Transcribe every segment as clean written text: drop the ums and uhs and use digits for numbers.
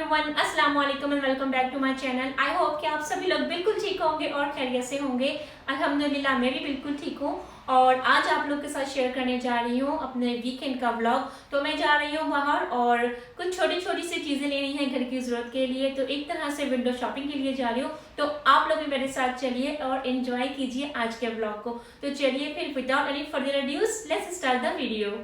Everyone, अस्सलाम वालेकुम and welcome back to my channel. I hope कि आप सभी लोग बिल्कुल ठीक होंगे और खैरियत से होंगे। अल्हम्दुलिल्लाह मैं भी बिल्कुल ठीक हूँ और आज आप लोग के साथ शेयर करने जा रही हूँ अपने वीकेंड का व्लॉग। तो मैं जा रही हूँ बाहर और कुछ छोटी छोटी सी चीज़ें लेनी है घर की ज़रूरत के लिए, तो एक तरह से विंडो शॉपिंग के लिए जा रही हूँ। तो आप लोग भी मेरे साथ चलिए और एंजॉय कीजिए आज के व्लॉग को। तो चलिए फिर without any further adieus let's start the video.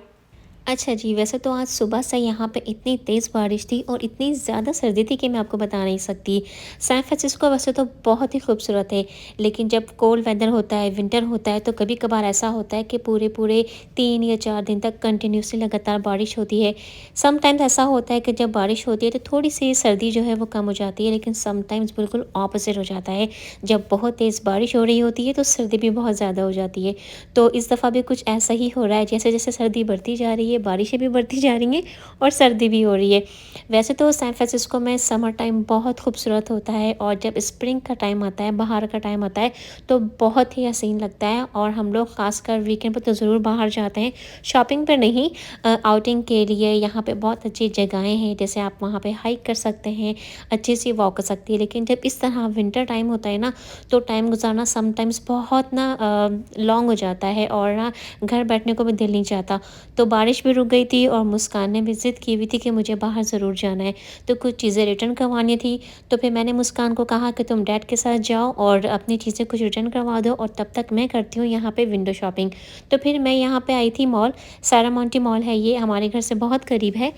अच्छा जी, वैसे तो आज सुबह से यहाँ पे इतनी तेज़ बारिश थी और इतनी ज़्यादा सर्दी थी कि मैं आपको बता नहीं सकती। सैन फ्रांसिस्को वैसे तो बहुत ही खूबसूरत है, लेकिन जब कोल्ड वेदर होता है, विंटर होता है, तो कभी-कभार ऐसा होता है कि पूरे-पूरे 3 या 4 दिन तक कंटिन्यूअसली लगातार बारिश होती है। समटाइम्स ऐसा होता है कि जब बारिश होती है तो थोड़ी-सी सर्दी जो है वो कम हो जाती है, लेकिन समटाइम्स बिल्कुल ऑपोज़िट हो जाता है। जब बहुत तेज़ बारिश हो रही होती है तो सर्दी भी बहुत ज़्यादा हो जाती है। तो इस दफ़ा भी कुछ ऐसा ही हो रहा है, जैसे-जैसे सर्दी बढ़ती जा रही है, बारिशें भी बढ़ती जा रही हैं और सर्दी भी हो रही है। वैसे तो सैन फ्रांसिस्को में समर टाइम बहुत खूबसूरत होता है और जब स्प्रिंग का टाइम आता है, बाहर का टाइम आता है, तो बहुत ही हसीन लगता है और हम लोग ख़ासकर वीकेंड पर तो ज़रूर बाहर जाते हैं, शॉपिंग पर नहीं, आउटिंग के लिए। यहाँ पे बहुत अच्छी जगहें हैं, जैसे आप वहाँ पे हाइक कर सकते हैं, अच्छी सी वॉक कर सकती है। लेकिन जब इस तरह विंटर टाइम होता है ना, तो टाइम गुज़ारना समटाइम्स बहुत ना लॉन्ग हो जाता है और ना घर बैठने को भी दिल नहीं चाहता। तो बारिश भी रुक गई थी और मुस्कान ने भी ज़िद की हुई थी कि मुझे बाहर ज़रूर जाना है, तो कुछ चीज़ें रिटर्न करवानी थी। तो फिर मैंने मुस्कान को कहा कि तुम डैड के साथ जाओ और अपनी चीज़ें कुछ रिटर्न करवा दो और तब तक मैं करती हूँ यहाँ पे विंडो शॉपिंग। तो फिर मैं यहाँ पे आई थी मॉल, सारामोंटी मॉल है, ये हमारे घर से बहुत करीब है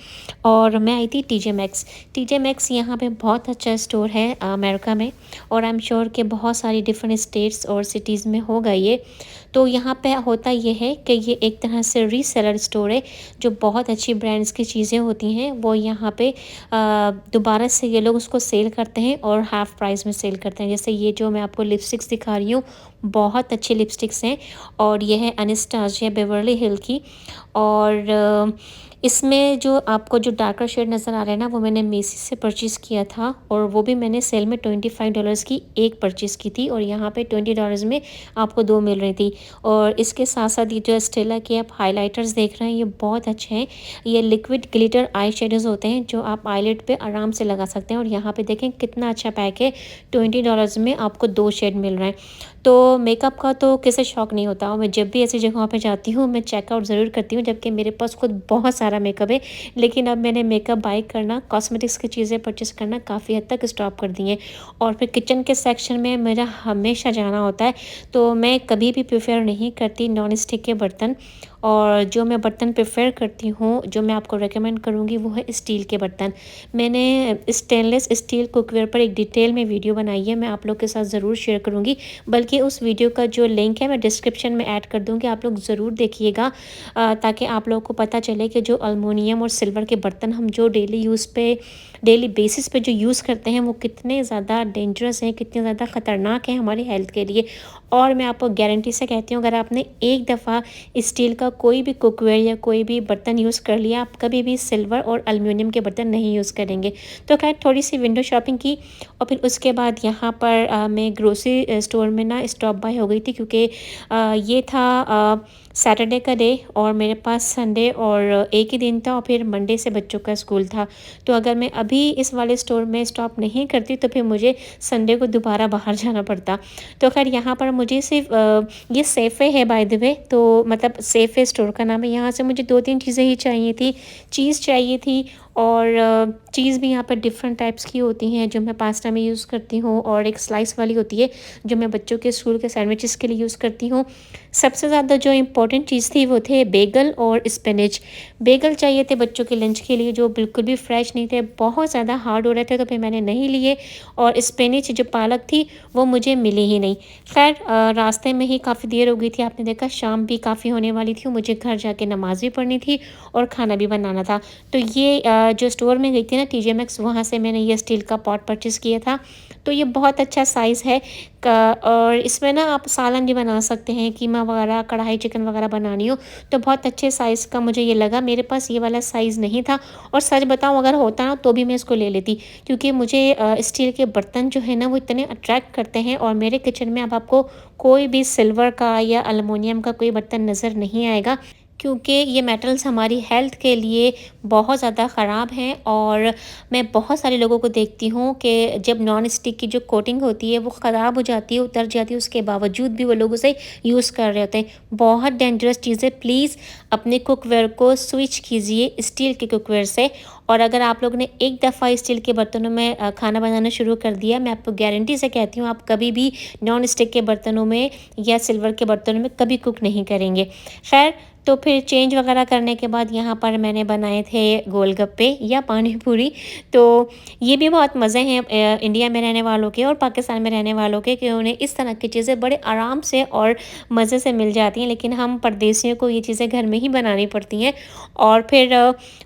और मैं आई थी टीजे मैक्स। टीजे मैक्स यहाँ पे बहुत अच्छा स्टोर है अमेरिका में और आई एम श्योर कि बहुत सारी डिफरेंट स्टेट्स और सिटीज़ में होगा ये। तो यहाँ पे होता ये है कि ये एक तरह से रीसेलर स्टोर है, जो बहुत अच्छी ब्रांड्स की चीज़ें होती हैं वो यहाँ पे दोबारा से ये लोग उसको सेल करते हैं और हाफ़ प्राइस में सेल करते हैं। जैसे ये जो मैं आपको लिपस्टिक्स दिखा रही हूँ, बहुत अच्छी लिपस्टिक्स हैं और ये है अनास्टेसिया बेवर्ली हिल की। और इसमें जो आपको जो डार्कर शेड नज़र आ रहा है ना, वो मैंने मेसी से परचेज़ किया था और वो भी मैंने सेल में $25 की एक परचेज़ की थी और यहाँ पे $20 में आपको 2 मिल रही थी। और इसके साथ-साथ ये जो स्टेला के आप हाइलाइटर्स देख रहे हैं, ये बहुत अच्छे हैं। ये लिक्विड ग्लिटर आई शेडोज़ होते हैं जो आप आईलिड पे आराम से लगा सकते हैं और यहाँ पे देखें कितना अच्छा पैक है, $20 में आपको 2 शेड मिल रहे हैं। तो मेकअप का तो किसे शौक नहीं होता और मैं जब भी ऐसी जगहों पे जाती हूँ मैं चेकआउट ज़रूर करती हूँ, जबकि मेरे पास खुद बहुत सारा मेकअप है। लेकिन अब मैंने मेकअप बाय करना, कॉस्मेटिक्स की चीज़ें परचेस करना काफ़ी हद तक स्टॉप कर दी हैं। और फिर किचन के सेक्शन में मेरा हमेशा जाना होता है, तो मैं कभी भी प्रेफर नहीं करती नॉन स्टिक के बर्तन। और जो मैं बर्तन प्रेफर करती हूँ, जो मैं आपको रेकमेंड करूँगी, वो है स्टील के बर्तन। मैंने स्टेनलेस स्टील कुकवेयर पर एक डिटेल में वीडियो बनाई है, मैं आप लोग के साथ ज़रूर शेयर करूँगी। बल्कि उस वीडियो का जो लिंक है मैं डिस्क्रिप्शन में ऐड कर दूँगी, आप लोग ज़रूर देखिएगा, ताकि आप लोगों को पता चले कि जो एल्युमिनियम और सिल्वर के बर्तन हम जो डेली बेसिस पे जो यूज़ करते हैं वो कितने ज़्यादा डेंजरस हैं, कितने ज़्यादा ख़तरनाक हैं हमारी हेल्थ के लिए। और मैं आपको गारंटी से कहती हूँ, अगर आपने एक दफ़ा स्टील का कोई भी कुकवेयर या कोई भी बर्तन यूज़ कर लिया, आप कभी भी सिल्वर और एल्युमिनियम के बर्तन नहीं यूज़ करेंगे। तो खैर थोड़ी सी विंडो शॉपिंग की और फिर उसके बाद यहाँ पर मैं ग्रोसरी स्टोर में ना स्टॉप बाय हो गई थी, क्योंकि ये था सैटरडे का डे और मेरे पास संडे और एक ही दिन था और फिर मंडे से बच्चों का स्कूल था। तो अगर मैं अभी इस वाले स्टोर में स्टॉप नहीं करती तो फिर मुझे संडे को दोबारा बाहर जाना पड़ता। तो खैर यहाँ पर मुझे सिर्फ ये सेफ़े है बाय द वे, तो मतलब सेफ़े स्टोर का नाम है। यहाँ से मुझे 2-3 चीज़ें ही चाहिए थी। चीज़ चाहिए थी और चीज़ भी यहाँ पर डिफरेंट टाइप्स की होती हैं जो मैं पास्ता में यूज़ करती हूँ और एक स्लाइस वाली होती है जो मैं बच्चों के स्कूल के सैंडविचेस के लिए यूज़ करती हूँ। सबसे ज़्यादा जो इम्पोर्टेंट चीज़ थी वो थे बेगल और स्पिनच। बेगल चाहिए थे बच्चों के लंच के लिए, जो बिल्कुल भी फ्रेश नहीं थे, बहुत ज़्यादा हार्ड हो रहे थे, तो फिर मैंने नहीं लिए। और स्पिनच जो पालक थी वो मुझे मिली ही नहीं। खैर रास्ते में ही काफ़ी देर हो गई थी, आपने देखा शाम भी काफ़ी होने वाली थी, मुझे घर जाके नमाज़ भी पढ़नी थी और खाना भी बनाना था। तो ये जो स्टोर में गई थी ना टीजे मैक्स, वहाँ से मैंने ये स्टील का पॉट परचेज़ किया था। तो ये बहुत अच्छा साइज़ है और इसमें ना आप सालन भी बना सकते हैं, कीमा वगैरह, कढ़ाई चिकन वगैरह बनानी हो तो बहुत अच्छे साइज़ का मुझे ये लगा। मेरे पास ये वाला साइज़ नहीं था और सच बताऊँ अगर होता ना तो भी मैं इसको ले लेती, क्योंकि मुझे स्टील के बर्तन जो है ना वो इतने अट्रैक्ट करते हैं और मेरे किचन में अब आपको कोई भी सिल्वर का या एल्युमिनियम का कोई बर्तन नज़र नहीं आएगा। क्योंकि ये मेटल्स हमारी हेल्थ के लिए बहुत ज़्यादा ख़राब हैं। और मैं बहुत सारे लोगों को देखती हूँ कि जब नॉन स्टिक की जो कोटिंग होती है वो ख़राब हो जाती है, उतर जाती है, उसके बावजूद भी वो लोग उसे यूज़ कर रहे होते हैं। बहुत डेंजरस चीज़ है। प्लीज़ अपने कुकवेयर को स्विच कीजिए स्टील के कुकवेयर से। और अगर आप लोग ने एक दफ़ा स्टील के बर्तनों में खाना बनाना शुरू कर दिया, मैं आपको गारंटी से कहती हूँ आप कभी भी नॉन स्टिक के बर्तनों में या सिल्वर के बर्तनों में कभी कुक नहीं करेंगे। खैर, तो फिर चेंज वगैरह करने के बाद यहाँ पर मैंने बनाए थे गोलगप्पे या पानी पूरी। तो ये भी बहुत मज़े हैं इंडिया में रहने वालों के और पाकिस्तान में रहने वालों के, कि उन्हें इस तरह की चीज़ें बड़े आराम से और मज़े से मिल जाती हैं। लेकिन हम परदेशियों को ये चीज़ें घर में ही बनानी पड़ती हैं। और फिर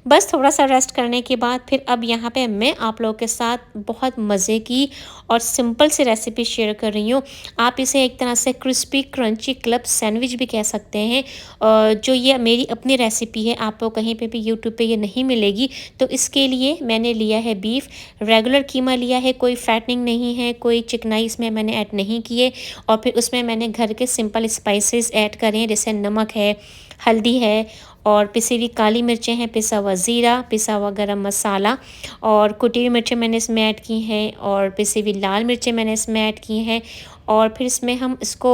बस थोड़ा सा रेस्ट करने के बाद फिर अब यहाँ पे मैं आप लोगों के साथ बहुत मज़े की और सिंपल सी रेसिपी शेयर कर रही हूँ। आप इसे एक तरह से क्रिस्पी क्रंची क्लब सैंडविच भी कह सकते हैं। जो ये मेरी अपनी रेसिपी है, आपको कहीं पे भी यूट्यूब पे ये नहीं मिलेगी। तो इसके लिए मैंने लिया है बीफ, रेगुलर कीमा लिया है, कोई फैटनिंग नहीं है, कोई चिकनाई इसमें मैंने ऐड नहीं किए। और फिर उसमें मैंने घर के सिंपल स्पाइसेस ऐड करे हैं, जैसे नमक है, हल्दी है और पिसी हुई काली मिर्चें हैं, पिसा हुआ ज़ीरा, पिसा हुआ गरम मसाला और कुटी हुई मिर्चें मैंने इसमें ऐड की हैं और पिसी हुई लाल मिर्चें मैंने इसमें ऐड की हैं। और फिर इसमें हम इसको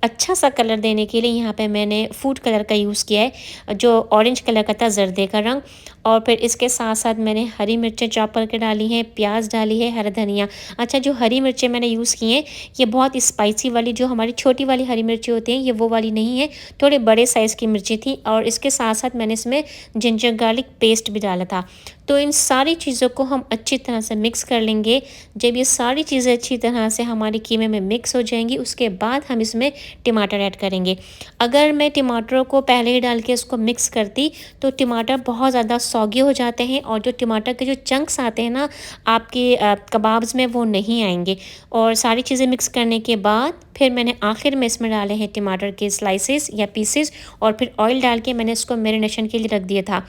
अच्छा सा कलर देने के लिए यहाँ पे मैंने फूड कलर का यूज़ किया है, जो ऑरेंज कलर का था, जर्दे का रंग। और फिर इसके साथ साथ मैंने हरी मिर्चें चॉप करके डाली हैं, प्याज डाली है, हरा धनिया। अच्छा, जो हरी मिर्चें मैंने यूज़ की हैं ये बहुत स्पाइसी वाली, जो हमारी छोटी वाली हरी मिर्ची होती हैं, ये वो वाली नहीं है, थोड़े बड़े साइज़ की मिर्ची थी। और इसके साथ साथ मैंने इसमें जिंजर गार्लिक पेस्ट भी डाला था। तो इन सारी चीज़ों को हम अच्छी तरह से मिक्स कर लेंगे। जब ये सारी चीज़ें अच्छी तरह से हमारी कीमे में मिक्स हो जाएंगी, उसके बाद हम इसमें टमाटर ऐड करेंगे। अगर मैं टमाटरों को पहले ही डाल के इसको मिक्स करती तो टमाटर बहुत ज़्यादा सौगी हो जाते हैं और जो टमाटर के जो चंक्स आते हैं ना आपके कबाब्स में, वो नहीं आएंगे। और सारी चीज़ें मिक्स करने के बाद फिर मैंने आखिर में इसमें डाले हैं टमाटर के स्लाइसेस या पीसेस। और फिर ऑयल डाल के मैंने इसको मैरिनेशन के लिए रख दिया था।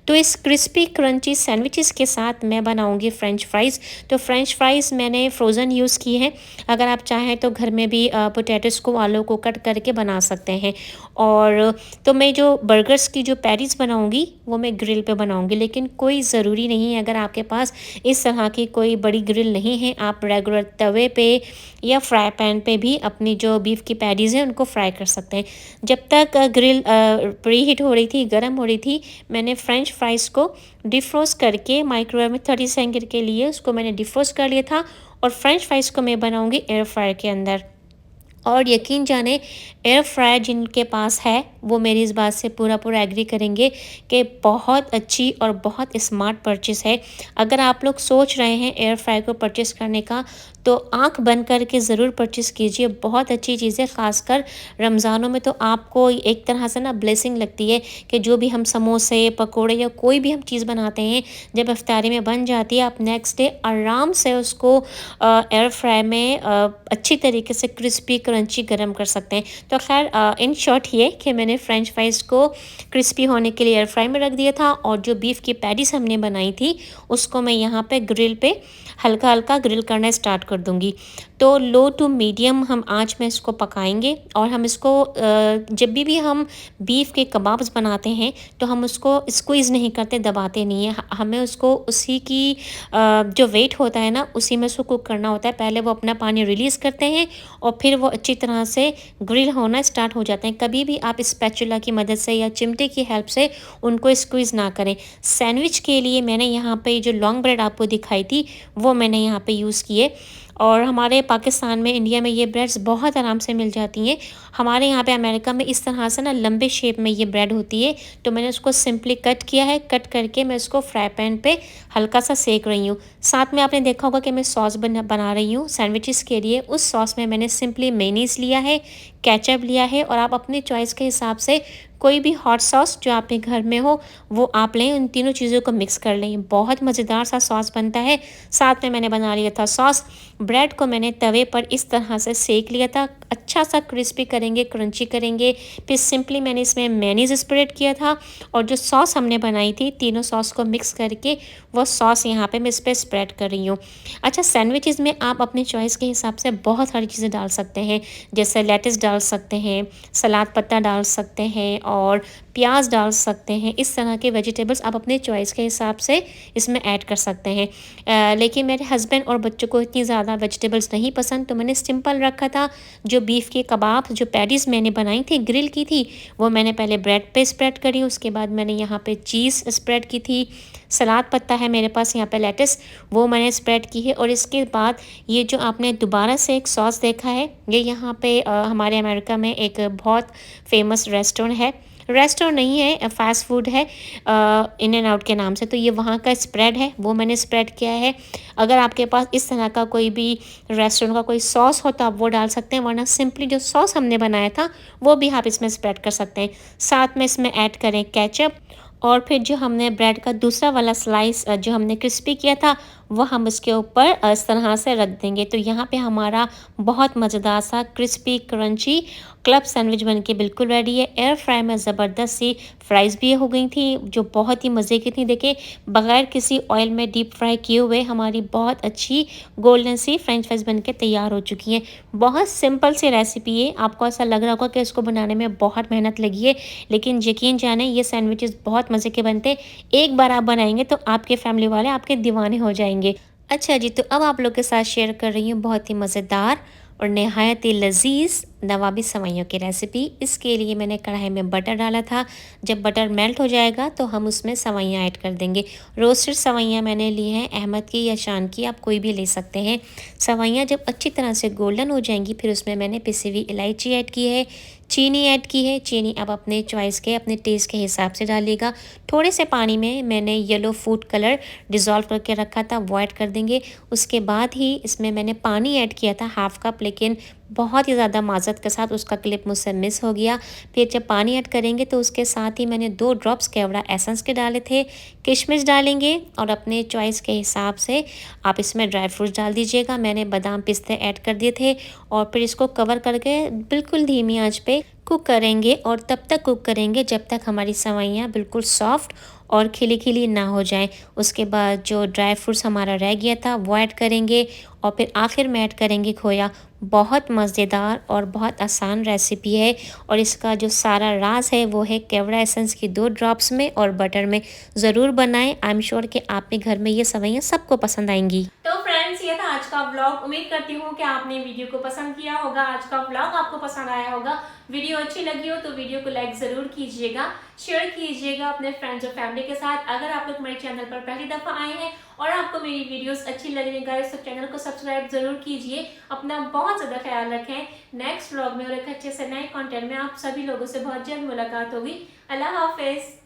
तो इस क्रिस्पी क्रंची सैंडविचेस के साथ मैं बनाऊंगी फ्रेंच फ्राइज़। तो फ्रेंच फ्राइज़ मैंने फ्रोज़न यूज़ की है। अगर आप चाहें तो घर में भी पोटैटोस को, आलू को कट करके बना सकते हैं। और तो मैं जो बर्गर्स की जो पैटीज़ बनाऊंगी वो मैं ग्रिल पे बनाऊंगी, लेकिन कोई ज़रूरी नहीं है। अगर आपके पास इस तरह की कोई बड़ी ग्रिल नहीं है, आप रेगुलर तवे पे या फ्राई पैन पे भी अपनी जो बीफ की पैटीज़ हैं उनको फ्राई कर सकते हैं। जब तक ग्रिल प्री हीट हो रही थी, गर्म हो रही थी, मैंने फ्रेंच फ्राइज़ को डिफ्रोस्ट करके माइक्रोवेव में 30 सेकंड के लिए उसको मैंने डिफ्रोस्ट कर लिया था। और फ्रेंच फ्राइज़ को मैं बनाऊंगी एयर फ्रायर के अंदर। और यकीन जाने, एयर फ्रायर जिनके पास है वो मेरी इस बात से पूरा पूरा एग्री करेंगे कि बहुत अच्छी और बहुत स्मार्ट परचेज़ है। अगर आप लोग सोच रहे हैं एयर फ्रायर को परचेज़ करने का, तो आंख बंद करके ज़रूर परचेज़ कीजिए। बहुत अच्छी चीज़ है, ख़ासकर रमज़ानों में तो आपको एक तरह से ना ब्लेसिंग लगती है कि जो भी हम समोसे, पकोड़े या कोई भी हम चीज़ बनाते हैं, जब इफ्तारी में बन जाती है, आप नेक्स्ट डे आराम से उसको एयर फ्रायर में अच्छी तरीके से क्रिस्पी क्रंची गरम कर सकते हैं। तो खैर, इन शॉर्ट ये कि मैंने फ्रेंच फ्राइज़ को क्रिस्पी होने के लिए एयर फ्राई में रख दिया था। और जो बीफ की पैटीज़ हमने बनाई थी उसको मैं यहाँ पे ग्रिल पे हल्का हल्का ग्रिल करना स्टार्ट कर दूँगी। तो लो टू मीडियम हम आँच में इसको पकाएंगे। और हम इसको जब भी हम बीफ के कबाब्स बनाते हैं तो हम उसको स्क्वीज़ नहीं करते, दबाते नहीं हैं। हमें उसको उसी की जो वेट होता है ना, उसी में उसको कुक करना होता है। पहले वो अपना पानी रिलीज़ करते हैं और फिर वो अच्छी तरह से ग्रिल होना स्टार्ट हो जाते हैं। कभी भी आप स्पैचुला की मदद से या चिमटे की हेल्प से उनको स्क्वीज़ ना करें। सैंडविच के लिए मैंने यहाँ पे जो लॉन्ग ब्रेड आपको दिखाई थी वो मैंने यहाँ पे यूज़ किए। और हमारे पाकिस्तान में, इंडिया में ये ब्रेड्स बहुत आराम से मिल जाती हैं। हमारे यहाँ पे अमेरिका में इस तरह से ना लंबे शेप में ये ब्रेड होती है। तो मैंने उसको सिंपली कट किया है। कट करके मैं इसको फ्राई पैन पे हल्का सा सेक रही हूँ। साथ में आपने देखा होगा कि मैं सॉस बना रही हूँ सैंडविचेस के लिए। उस सॉस में मैंने सिंपली मेयोनीज़ लिया है, केचप लिया है और आप अपनी चॉइस के हिसाब से कोई भी हॉट सॉस जो आपके घर में हो वो आप लें। उन तीनों चीज़ों को मिक्स कर लें, बहुत मज़ेदार सा सॉस बनता है। साथ में मैंने बना लिया था सॉस। ब्रेड को मैंने तवे पर इस तरह से सेक लिया था, अच्छा सा क्रिस्पी करेंगे, क्रंची करेंगे। फिर सिंपली मैंने इसमें मेयोनीज़ स्प्रेड किया था और जो सॉस हमने बनाई थी, तीनों सॉस को मिक्स करके वो सॉस यहाँ पे मैं इस पर स्प्रेड कर रही हूँ। अच्छा, सैंडविचेज़ में आप अपनी चॉइस के हिसाब से बहुत सारी चीज़ें डाल सकते हैं, जैसे लेट्स डाल सकते हैं, सलाद पत्ता डाल सकते हैं और प्याज डाल सकते हैं। इस तरह के वेजिटेबल्स आप अपने चॉइस के हिसाब से इसमें ऐड कर सकते हैं। लेकिन मेरे हस्बैंड और बच्चों को इतनी ज़्यादा वेजिटेबल्स नहीं पसंद, तो मैंने सिंपल रखा था। जो बीफ के कबाब, जो पैटीज़ मैंने बनाई थी, ग्रिल की थी, वो मैंने पहले ब्रेड पे स्प्रेड करी। उसके बाद मैंने यहाँ पे चीज़ स्प्रेड की थी। सलाद पत्ता है मेरे पास यहाँ पे, लेट्स, वो मैंने स्प्रेड की है। और इसके बाद ये जो आपने दोबारा से एक सॉस देखा है, ये यहाँ पे हमारे अमेरिका में एक बहुत फेमस रेस्टोरेंट नहीं है, फ़ास्ट फूड है, इन एंड आउट के नाम से। तो ये वहाँ का स्प्रेड है, वो मैंने स्प्रेड किया है। अगर आपके पास इस तरह का कोई भी रेस्टोरेंट का कोई सॉस हो तो आप वो डाल सकते हैं, वरना सिंपली जो सॉस हमने बनाया था वो भी आप इसमें स्प्रेड कर सकते हैं। साथ में इसमें ऐड करें केचप, और फिर जो हमने ब्रेड का दूसरा वाला स्लाइस जो हमने क्रिस्पी किया था, वो हम इसके ऊपर इस तरह से रख देंगे। तो यहाँ पे हमारा बहुत मज़ेदार सा क्रिस्पी क्रंची क्लब सैंडविच बनके बिल्कुल रेडी है। एयर फ्राई में ज़बरदस्त सी फ्राइज़ भी हो गई थी, जो बहुत ही मज़े की थी। देखिए, बग़ैर किसी ऑयल में डीप फ्राई किए हुए हमारी बहुत अच्छी गोल्डन सी फ्रेंच फ्राइज़ बनके तैयार हो चुकी हैं। बहुत सिंपल सी रेसिपी है। आपको ऐसा लग रहा होगा कि इसको बनाने में बहुत मेहनत लगी है, लेकिन यकीन जाने ये सैंडविचेस बहुत मज़े के बनते हैं। एक बार आप बनाएंगे तो आपके फैमिली वाले आपके दीवाने हो जाएंगे। अच्छा जी, तो अब आप लोग के साथ शेयर कर रही हूँ बहुत ही मज़ेदार और नहायत ही लजीज नवाबी सेवइयों की रेसिपी। इसके लिए मैंने कढ़ाई में बटर डाला था। जब बटर मेल्ट हो जाएगा तो हम उसमें सेवइयाँ ऐड कर देंगे। रोस्टेड सेवइयाँ मैंने ली हैं, अहमद की या शान की, आप कोई भी ले सकते हैं। सेवइयाँ जब अच्छी तरह से गोल्डन हो जाएंगी, फिर उसमें मैंने पिसी हुई इलायची ऐड की है, चीनी ऐड की है। चीनी आप अपने चॉइस के, अपने टेस्ट के हिसाब से डालिएगा। थोड़े से पानी में मैंने येलो फूड कलर डिज़ोल्व करके रखा था, वो ऐड कर देंगे। उसके बाद ही इसमें मैंने पानी ऐड किया था 1/2 कप, लेकिन बहुत ही ज़्यादा माज़रत के साथ उसका क्लिप मुझसे मिस हो गया। फिर जब पानी ऐड करेंगे तो उसके साथ ही मैंने 2 ड्रॉप्स केवड़ा एसेंस के डाले थे। किशमिश डालेंगे और अपने चॉइस के हिसाब से आप इसमें ड्राई फ्रूट्स डाल दीजिएगा। मैंने बादाम पिस्ते ऐड कर दिए थे और फिर इसको कवर करके बिल्कुल धीमी आंच पे कुक करेंगे। और तब तक कुक करेंगे जब तक हमारी सेवइयाँ बिल्कुल सॉफ्ट और खिली खिली ना हो जाए। उसके बाद जो ड्राई फ्रूट्स हमारा रह गया था वो ऐड करेंगे और फिर आखिर में ऐड करेंगे खोया। बहुत मज़ेदार और बहुत आसान रेसिपी है, और इसका जो सारा राज है वो है केवड़ा एसेंस की 2 ड्रॉप्स में और बटर में। ज़रूर बनाएं, आई एम श्योर कि आपके घर में ये सेवइयाँ सबको पसंद आएंगी। तो फ्रेंड्स, ये था आज का व्लॉग। उम्मीद करती हूँ कि आपने वीडियो को पसंद किया होगा, आज का व्लॉग आपको पसंद आया होगा। वीडियो अच्छी लगी हो तो वीडियो को लाइक ज़रूर कीजिएगा, शेयर कीजिएगा अपने फ्रेंड्स और फैमिली के साथ। अगर आप लोग मेरे चैनल पर पहली दफ़ा आए हैं और आपको मेरी वीडियोस अच्छी लग रही है गाइस, तो चैनल को सब्सक्राइब ज़रूर कीजिए। अपना बहुत ज़्यादा ख्याल रखें। नेक्स्ट व्लॉग में और एक अच्छे से नए कंटेंट में आप सभी लोगों से बहुत जल्द मुलाकात होगी। अल्लाह हाफिज़।